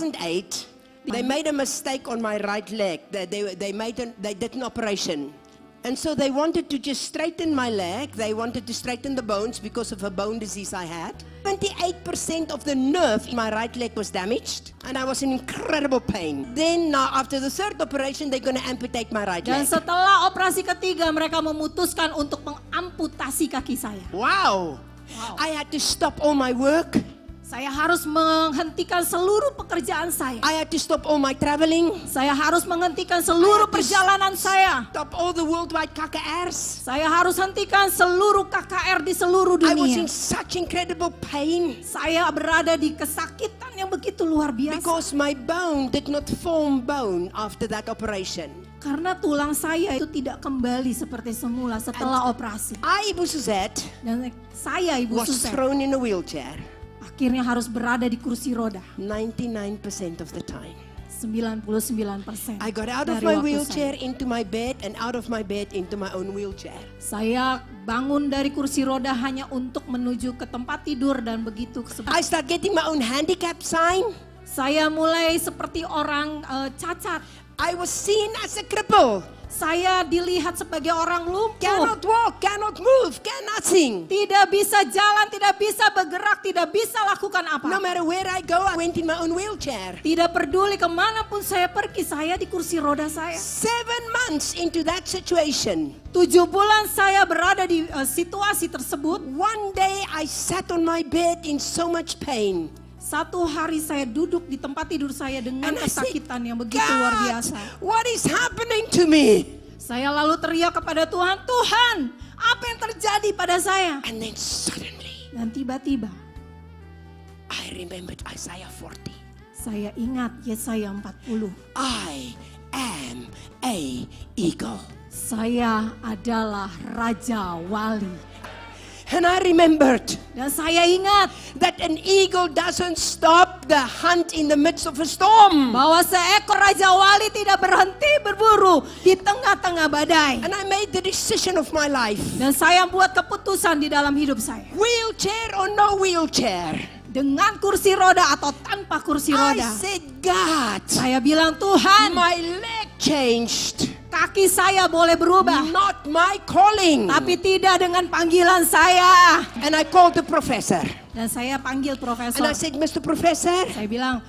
2008, they made a mistake on my right leg. They did an operation. And so they wanted to just straighten my leg. They wanted to straighten the bones because of a bone disease I had. 28% of the nerve in my right leg was damaged. And I was in incredible pain. Then now after the third operation, they're going to amputate my right Dan leg. setelah operasi ketiga, mereka memutuskan untuk mengamputasi kaki saya. Wow. I had to stop all my work. Saya harus menghentikan seluruh pekerjaan saya. I had to stop all my traveling. Saya harus menghentikan seluruh perjalanan saya. Stop all the worldwide KKRs. Saya harus hentikan seluruh KKR di seluruh I was dunia. in such incredible pain Saya berada di kesakitan yang begitu luar biasa. because my bone did not form bone after that operation. Karena tulang saya itu tidak kembali seperti semula setelah operasi. Ibu Suzette Dan saya, Ibu was Susan, thrown in a wheelchair akhirnya harus berada di kursi roda 99% of the time. 99% I got out of dari my waktu wheelchair into my bed and out of my bed into my own wheelchair. Saya bangun dari kursi roda hanya untuk menuju ke tempat tidur dan begitu. I start getting my own handicap sign. Saya mulai seperti orang cacat. I was seen as a cripple. Saya dilihat sebagai orang lumpuh. Cannot walk, cannot move, cannot sing. Tidak bisa jalan, tidak bisa bergerak, tidak bisa lakukan apa. No matter where I go, I went in my own wheelchair. Tidak peduli kemanapun saya pergi, saya di kursi roda saya. 7 months into that situation, 7 bulan saya berada di situasi tersebut. one day I sat on my bed in so much pain. Satu hari saya duduk di tempat tidur saya dengan And I said, kesakitan yang begitu luar God, biasa. what is happening to me? Saya lalu teriak kepada Tuhan, Tuhan, apa yang terjadi pada saya? And then suddenly, Dan tiba-tiba I remembered Isaiah 40. saya ingat Yesaya 40. I am a eagle. Saya adalah Raja Wali. And I remembered Dan saya ingat that an eagle doesn't stop the hunt in the midst of a storm. bahwa seekor Raja Wali tidak berhenti berburu di tengah-tengah badai. And I made the decision of my life. Dan saya buat keputusan di dalam hidup saya. Wheelchair or no wheelchair. Dengan kursi roda atau tanpa kursi I roda. said, God, Saya bilang, Tuhan, my leg changed. kaki saya boleh berubah. Not my calling. Tapi tidak dengan panggilan saya. And I called the professor. Dan saya panggil And profesor. I said, Mr. Professor, Saya bilang,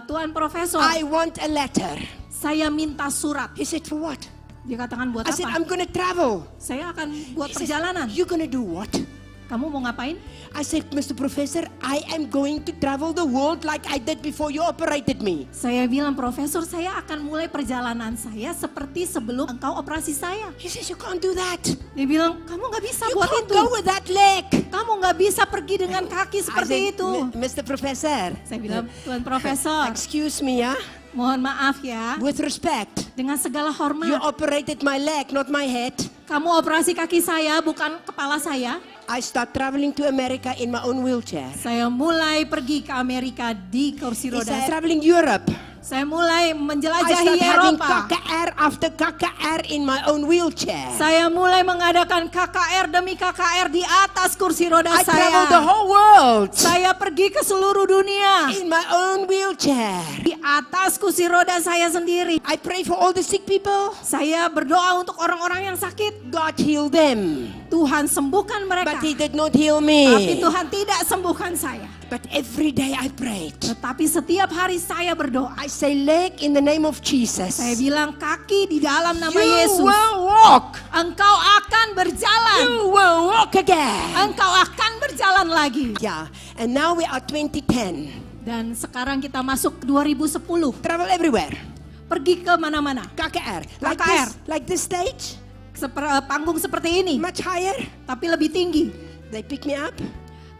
Tuan Profesor, I want a letter. saya minta surat. He said, for what? Dia katakan buat I said, apa? I'm going to travel. Saya akan buat He said, perjalanan. you're going to do what? Kamu mau ngapain? I said, Mr. Professor, I am going to travel the world like I did before you operated me. Saya bilang, Profesor, saya akan mulai perjalanan saya seperti sebelum engkau operasi saya. He says, you can't do that. Dia bilang, kamu gak bisa You buat can't itu. go with that leg. Kamu gak bisa pergi dengan kaki I seperti said, itu. Mr. Professor, Saya bilang, Tuan Profesor, excuse me, yeah? mohon maaf ya. With respect, Dengan segala you hormat, operated my leg, not my head. kamu operasi kaki saya, bukan kepala saya. I start traveling to America in my own wheelchair. Saya mulai pergi ke Amerika di kursi He roda. said, traveling Europe. Saya mulai I menjelajahi start having Eropa. KKR after KKR in my own wheelchair. Saya mulai mengadakan KKR demi KKR di atas kursi roda I travel the saya. whole world Saya pergi ke seluruh dunia in my own wheelchair. di atas kursi roda saya sendiri. I pray for all the sick people. Saya berdoa untuk orang-orang yang sakit. God heal them. Tuhan sembuhkan mereka. But he did not heal Tapi me. Tuhan tidak sembuhkan saya. But every day I prayed. Tetapi setiap hari saya berdoa. I say leg in the name of Jesus. Saya bilang kaki di dalam nama You Yesus. will walk. Engkau akan berjalan. You will walk again. Engkau akan berjalan lagi. Yeah. And now we are 2010. Dan sekarang kita masuk 2010. Travel everywhere. Pergi ke mana-mana. KKR. KKR. Like this stage. Panggung seperti ini. Much higher. Tapi lebih tinggi. They pick me up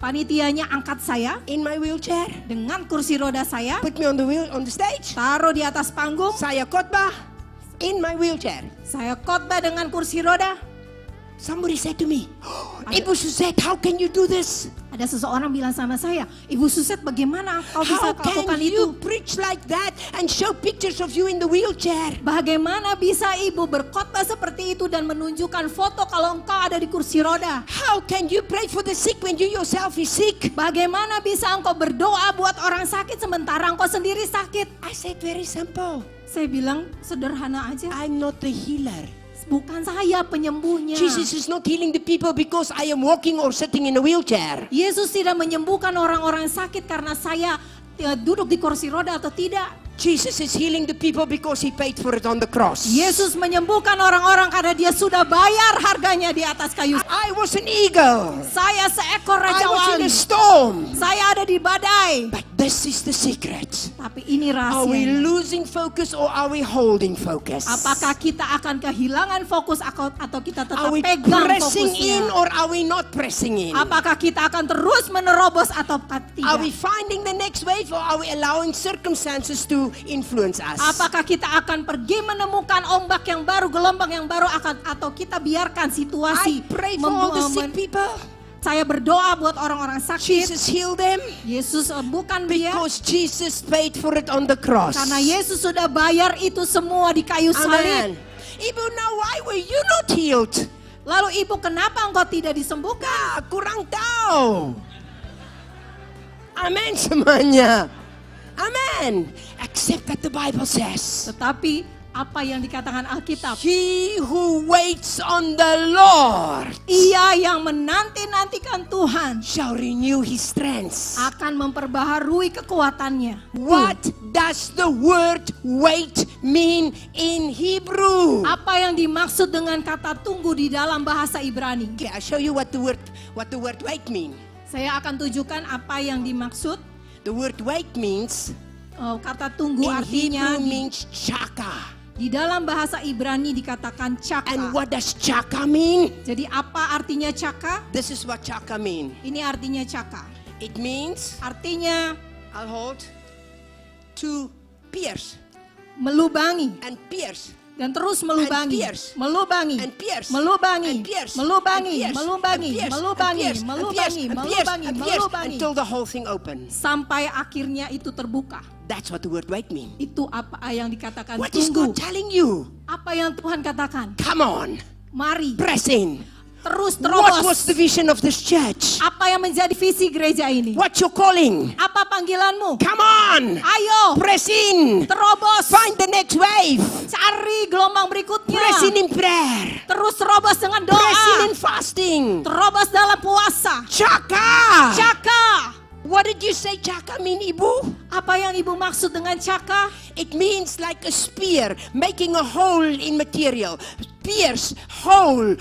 Panitianya angkat saya in my wheelchair. dengan kursi roda saya. Put me on the stage. Taruh di atas panggung. Saya khotbah in my wheelchair. Saya khotbah dengan kursi roda. Somebody said to me, oh, Ibu Suzette, how can you do this? Ada seseorang bilang sama saya, Ibu Suset, bagaimana kau bisa How lakukan can itu? you preach like that and show pictures of you in the wheelchair? Bagaimana bisa ibu berkhotbah seperti itu dan menunjukkan foto kalau engkau ada di kursi roda? How can you pray for the sick when you yourself is sick? Bagaimana bisa engkau berdoa buat orang sakit sementara engkau sendiri sakit? I said very simple. Saya bilang sederhana aja. I'm not the healer. Bukan saya penyembuhnya. Jesus is not healing the people because I am walking or sitting in a wheelchair. Yesus tidak menyembuhkan orang-orang sakit karena saya duduk di kursi roda atau tidak. Jesus is healing the people because he paid for it on the cross. Yesus menyembuhkan orang-orang karena dia sudah bayar harganya di atas kayu. I was an eagle. Saya seekor I raja was in wali. a storm. Saya ada di badai. But this is the secret. Tapi ini Are we rahasianya. losing focus or are we holding focus? Apakah kita akan kehilangan fokus atau kita tetap Are we pegang pressing in fokusnya? or are we not pressing in? Apakah kita akan terus menerobos atau Are we tidak? finding the next wave or are we allowing circumstances to influence us? Apakah kita akan pergi menemukan ombak yang baru, gelombang yang baru atau kita biarkan I situasi pray for all the sick people. Saya berdoa buat orang-orang sakit. Jesus heal them Yesus bukan dia, because Jesus paid for it on the cross. karena Yesus sudah bayar itu semua di kayu Amen. salib. Ibu, now why were you not healed? Lalu ibu, kenapa engkau tidak disembuhkan? Kurang tahu. Amen semuanya. Amen. Except that the Bible says, Tetapi apa yang dikatakan Alkitab, he who waits on the Lord ia yang menanti-nantikan Tuhan shall renew his strength. akan memperbaharui kekuatannya. What does the word wait mean in Hebrew? Apa yang dimaksud dengan kata tunggu di dalam bahasa Ibrani? Okay, I'll show you what the word wait mean. Saya akan tunjukkan apa yang dimaksud. The word wait means Kata tunggu in artinya Hebrew means chaka. di dalam bahasa Ibrani dikatakan caka. And what does chaka mean? Jadi apa artinya caka? This is what chaka mean. Ini artinya caka. It means, Artinya I'll hold, to pierce melubangi and pierce dan terus melubangi, And pierce. melubangi, and pierce melubangi, and pierce melubangi, and pierce melubangi, and pierce melubangi, and pierce melubangi, and pierce melubangi, and pierce melubangi, until the whole thing open. sampai akhirnya itu terbuka. That's what the word wait mean. Itu apa yang dikatakan What is tunggu. God telling you? Apa yang Tuhan katakan? Come on, Mari press in. terus What was terobos. the vision of this church? Apa yang menjadi visi gereja ini? What's your calling? Apa panggilanmu? Come on, Ayo press in. terobos. Find the next wave. Cari gelombang berikutnya. Press in prayer. Terus terobos dengan Press in doa. in fasting. Terobos dalam puasa. Chaka. Caka. What did you say chaka mean, Ibu? Apa yang ibu maksud dengan caka? It means like a spear, making a hole in material. Pierce, hole,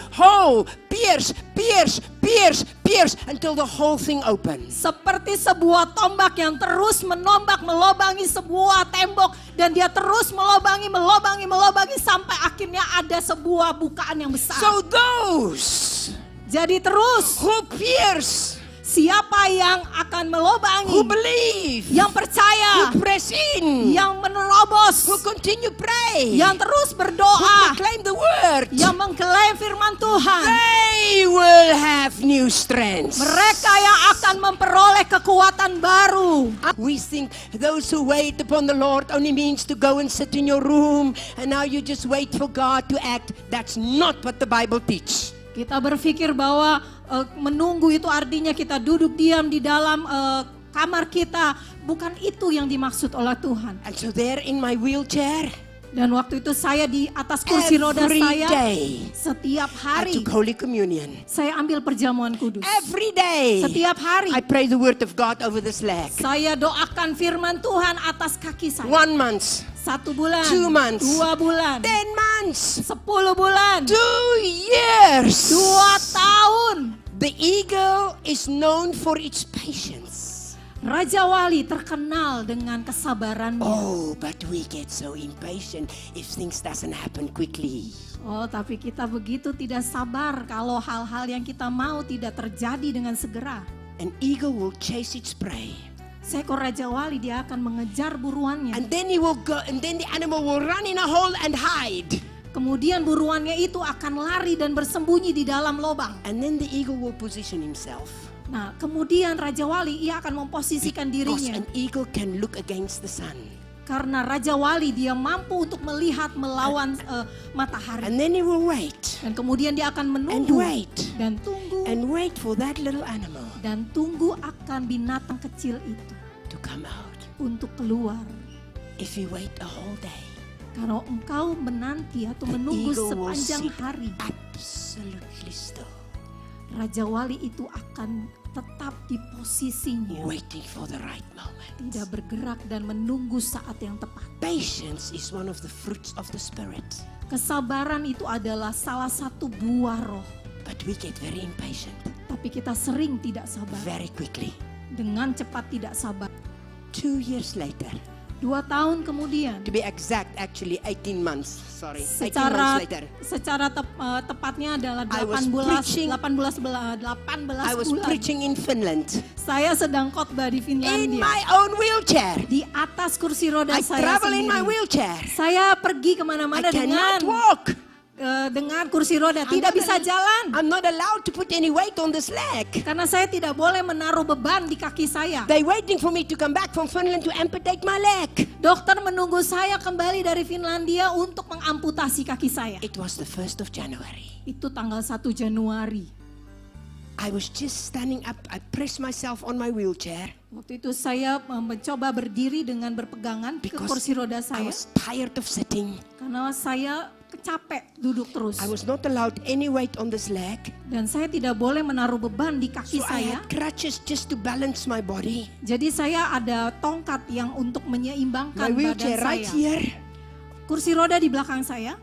pierce, pierce, pierce, pierce, until the whole thing opens. Seperti sebuah tombak yang terus menombak, melobangi sebuah tembok. Dan dia terus melobangi sampai akhirnya ada sebuah bukaan yang besar. So those Jadi terus, who pierce, siapa yang akan melobangi, who believe, yang percaya, who press in, yang menerobos, who continue pray, yang terus who berdoa, proclaim the word, yang mengklaim firman Tuhan, they will have new strength. mereka yang akan memperoleh kekuatan baru. We think those who wait upon the Lord only means to go and sit in your room and now you just wait for God to act. That's not what the Bible teaches. Kita berpikir bahwa menunggu itu artinya kita duduk diam di dalam kamar kita. Bukan itu yang dimaksud oleh Tuhan. And so there in my wheelchair, Dan waktu itu saya di atas kursi roda every saya, day setiap I hari took Holy Communion. saya ambil perjamuan kudus. Every day Setiap hari I pray the word of God over this leg. saya doakan firman Tuhan atas kaki saya. 1 month, 1 bulan, 2 months, 2 bulan, 10 months, 10 bulan, 2 years. 2 tahun. The eagle is known for its patience. Raja Wali terkenal dengan kesabarannya. Oh, but we get so impatient if things doesn't happen quickly. Oh, tapi kita begitu tidak sabar kalau hal-hal yang kita mau tidak terjadi dengan segera. An eagle will chase its prey. Seekor Raja Wali dia akan mengejar buruannya. And then he will go, and then the animal will run in a hole and hide. Kemudian buruannya itu akan lari dan bersembunyi di dalam lubang. And then the eagle will position himself. Nah, kemudian Raja Wali ia akan memposisikan Because dirinya. an eagle can look against the sun. Karena Raja Wali dia mampu untuk melihat melawan matahari. And then he will wait Dan kemudian dia akan and menunggu wait dan tunggu and wait for that little animal dan tunggu akan binatang kecil itu to come out. untuk keluar. If you wait a whole day, Kalau engkau menanti atau the menunggu eagle will sepanjang sit hari, absolutely still, Raja Wali itu akan tetap di posisinya, waiting for the right moment. tidak bergerak dan menunggu saat yang tepat. Patience is one of the fruits of the Spirit, Kesabaran itu adalah salah satu buah roh, but we get very impatient tapi kita sering tidak sabar. very quickly. Dengan cepat tidak sabar. 2 years later, 2 tahun kemudian, to be exact, actually 18 months. Sorry, 18 months secara later, tepatnya adalah I was 18 I was bulan. preaching in Finland Saya sedang khotbah di in Finlandia. my own wheelchair. Di atas kursi roda I saya travel in my sendiri. wheelchair. Saya pergi I kemana-mana dengan cannot walk. dengan kursi roda, tidak not bisa jalan. I'm not allowed to put any weight on this leg. Karena saya tidak boleh menaruh beban di kaki saya. They're waiting for me to come back from Finland to amputate my leg. Dokter menunggu saya kembali dari Finlandia untuk mengamputasi kaki saya. It was the 1st of January. Itu tanggal 1 Januari. I was just standing up. I pressed myself on my wheelchair Waktu itu saya mencoba berdiri dengan berpegangan ke because kursi roda I saya. was tired of sitting. Karena saya capek duduk terus. I was not allowed any weight on this leg. Dan saya tidak boleh menaruh beban di kaki So I saya. had crutches just to balance my body. Jadi saya ada tongkat yang untuk My menyeimbangkan badan wheelchair right saya. here. Kursi roda di belakang saya.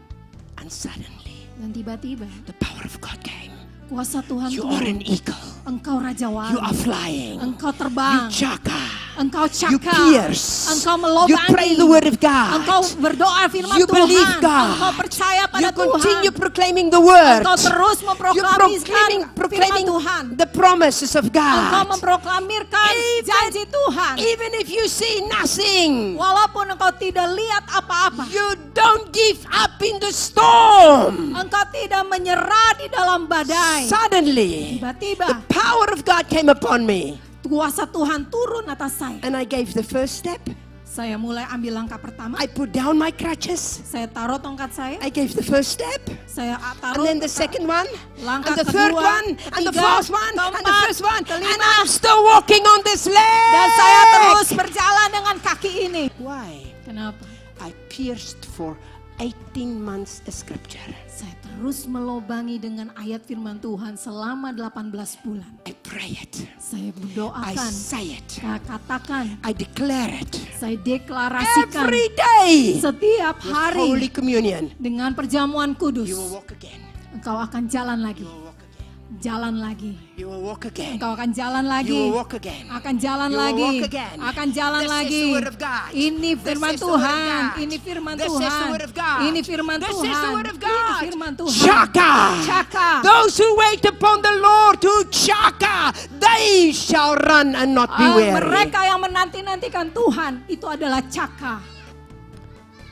And suddenly, Dan tiba-tiba the power of God came. kuasa Tuhan You are turun. an eagle. Engkau Raja Wali. You are flying. Engkau You terbang. chaka. Engkau You cakap. pierce. Engkau You melobangi. pray the word of Engkau God. berdoa firman You believe Tuhan. God. Engkau percaya You pada continue Tuhan. proclaiming the word. Engkau terus You're memproklamirkan firman proclaiming Tuhan. the promises of Engkau God. memproklamirkan janji Tuhan. Even if you see nothing, Walaupun engkau tidak lihat apa-apa. you don't give up in the storm. Engkau tidak menyerah di dalam badai. Suddenly, Tiba-tiba the power of God came upon me. kuasa Tuhan turun atas saya. And I gave the first step. Saya mulai ambil langkah pertama. I put down my crutches. Saya taruh tongkat saya. I gave the first step. Saya And taruh then the second one. langkah And the third kedua, one. And the ketiga, fourth one. And the keempat, first one. And kelima. I'm still walking on this leg. Dan saya terus berjalan dengan kaki ini. Why? Kenapa? I pierced for 18 months a scripture. Saya terus melobangi dengan ayat firman Tuhan selama 18 bulan. I pray it. Saya I berdoakan, say it. saya katakan, I declare it. saya deklarasikan Every day. setiap With Holy hari Communion. dengan perjamuan kudus. You will walk again. Engkau akan jalan lagi, You will walk again. jalan lagi. You will walk again. Engkau akan jalan You lagi, will walk again. akan jalan You will lagi, walk again. akan jalan This is lagi. the word of God. Ini This firman is the word of Tuhan, God. ini firman This is the Tuhan, word of God. ini firman This is the Tuhan, word of God. ini firman Tuhan. Chaka. Chaka. Those who wait upon the Lord who chaka, they shall run and not be weary. Mereka yang menanti-nantikan Tuhan itu adalah caka.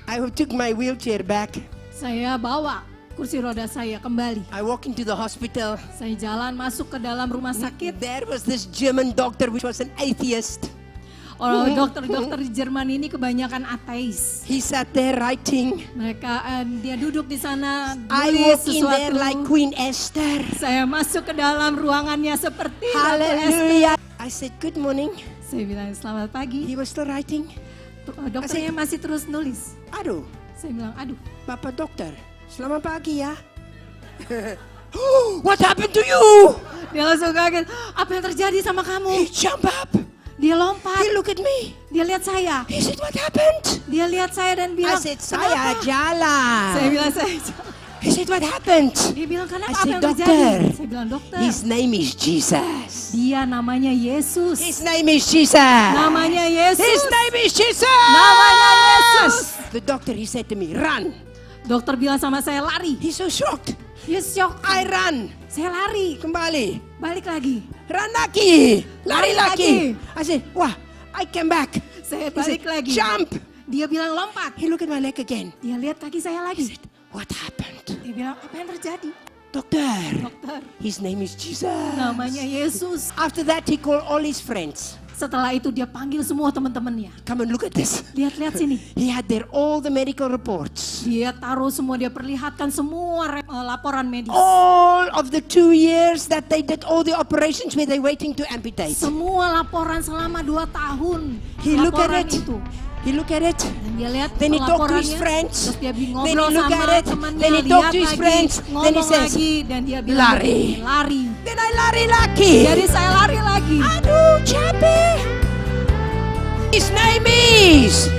I took my wheelchair back. Saya bawa kursi roda saya kembali. I walk into the hospital. Saya jalan masuk ke dalam rumah sakit. There was this German doctor which was an atheist. Dokter-dokter di Jerman ini kebanyakan ateis. He sat there writing. Mereka dia duduk di sana I tulis walk in there sesuatu. like Queen Esther. Saya masuk ke dalam ruangannya seperti Ratu Esther. Hallelujah. I said, good morning. Saya bilang selamat pagi. He was still writing. Dokternya masih terus nulis. Aduh, Saya bilang, aduh, Bapak dokter, selamat pagi ya. What happened to you? dia langsung kaget. Apa yang terjadi sama He kamu? jumped up. Dia lompat. He looked at me. Dia lihat saya. He said, what happened? Dia lihat saya dan I bilang, said, saya "Kenapa?" jalan. Saya bilang, saya. He said, what happened? Dia bilang, kenapa? I Apa said, yang "Dokter." terjadi? Saya bilang, dokter. His name is Jesus. Dia namanya Yesus. His name is Jesus. Namanya Yesus. His name is Jesus. Namanya Yesus. The doctor, he said to me, run. Dokter bilang sama saya, lari. He's so shocked. Dia shock. I run. Saya lari. Kembali. Balik lagi. Run lagi. Lari Lari lagi. lagi. I said, wah, I came back. Saya He said, balik lagi. jump. Dia bilang lompat. He looked at my leg again. Dia lihat kaki saya He lagi. said, What happened? Dia bilang, apa yang terjadi? Dokter, Dokter, his name is Jesus. namanya Yesus. After that, he called all his friends. Setelah itu dia panggil semua teman-temannya. Come and look at this. Lihat-lihat sini. He had there all the medical reports. Dia taruh semua, dia perlihatkan semua laporan medis. All of the 2 years that they did all the operations where they waiting to amputate. Semua laporan selama 2 tahun. He look at Laporan it. itu. He look at it. Dan dia lihat Then he talk to his laporannya, friends. terus dia Then he ngobrol look sama at it. temannya, Then he talk lihat to his lagi, friends. Then he ngomong says, lagi, dan dia bilang lari. begini, lari. Then I lari lagi. Jadi saya lari lagi. Aduh, capek. His name is